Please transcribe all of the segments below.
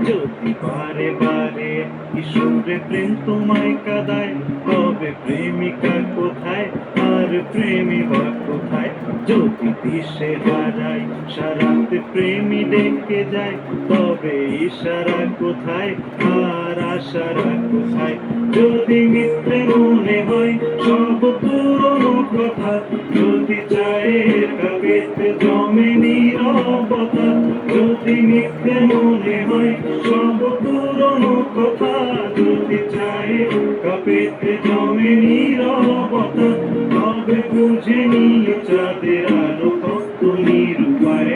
যদি বারে বারে কিশোরে প্রেম তোমায় কাঁদায়, তবে প্রেমিকা কোথায় আর প্রেমী বা কোথায়? যদি দিশে হারাই সারাতে প্রেমী ডেকে যায়, তবে ইশারা কোথায় আর আশারা কোথায়? যদি মিথ্যে মনে হয় সব পুরনো কথা, যদি চায়ের কাপেতে জমে নীরবতা, যদি মিথ্যে মনে হয় সব পুরনো কথা, যদি চায়ের কাপেতে জমে নীরবতা, তবে বুঝে নিয়ে চাঁদের আলো কত নিরূপায়।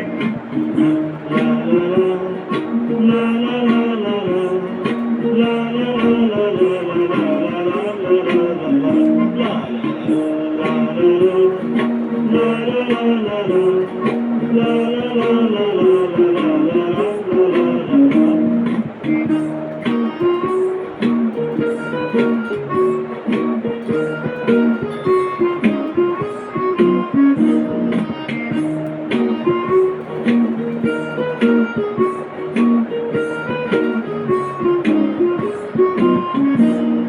লা লা লা লা লা লা লা লা লা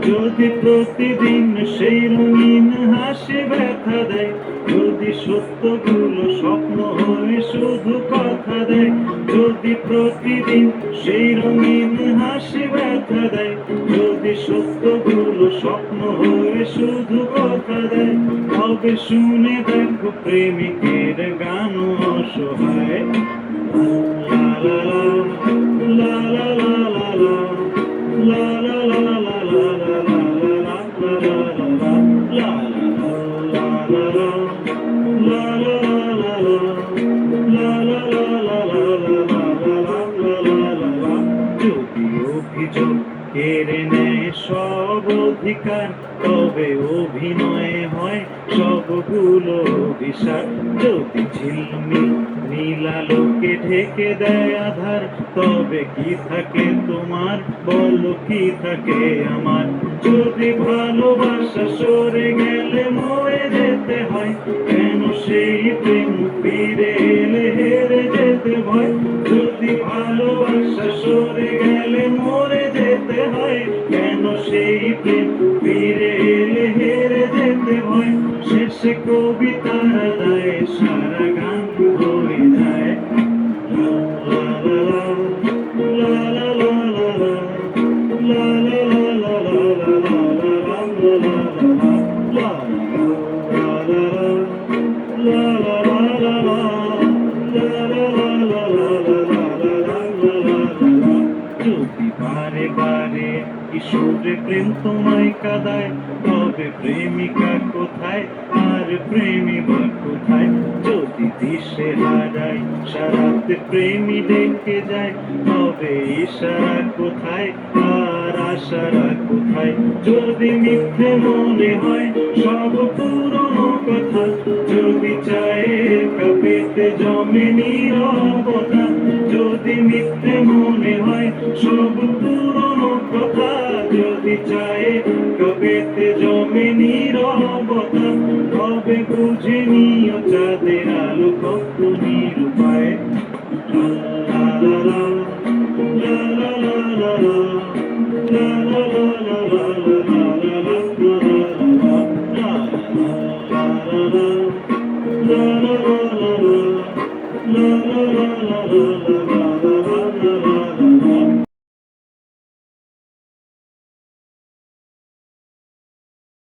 যদি প্রতিদিন সেই রঙিন হাসি ব্যথা দেয়, যদি সত্যগুলো স্বপ্ন হয়ে শুধু কথা দেয়, যদি প্রতিদিন সেই রঙিন হাসি ব্যথা দেয়, যদি সত্যগুলো স্বপ্ন হয়ে শুধু কথা দেয়, তবে শুনে দেখো প্রেমিকের গান অসহায়। লা লা লা লা লা লা লা লা লা লা যদি অভিযোগ কেড়ে নেয় সব অধিকার, তবে অভিনয় হয় সবগুলো অভিশাপ। যদি ঝিলমিল নীলালোকে ঢেকে দেয় আধার, তবে কি থাকে তোমার, বলো কি থাকে আমার? যদি ভালোবাসা সরে গেলে মরে যেতে হয়, কেন সেই প্রেম ফিরে এলে হেরে যেতে ভয়? যদি ভালোবাসা সরে গেলে মরে যেতে হয়, কেন সেই প্রেম ফিরে এলে হেরে যেতে ভয়? শেষে কবিতার দায় সারা গান হয়ে যায়। লা লা লা লা লা লা লা লা লা যদি বারে বারে কিশোরে প্রেম তোমায় কাঁদায়, তবে প্রেমিকা কোথায় আর প্রেমী বা কোথায়? যদি দিশে হারাই সারাতে প্রেমী ডেকে যায়, তবে ইশারা কোথায় আর আশারা কোথায়? যদি মিথ্যে মনে হয় সব পুরনো কথা, যদি চায়ের কাপেতে জমে নীরবতা, যদি মিথ্যে মনে হয় সব পুরনো কথা, যদি চায়ের কাপেতে জমে নীরবতা, তবে বুঝে নিও চাঁদের আলো কত নিরূপায়। লা লা লা লা লা লা লা লা লা লা la la la la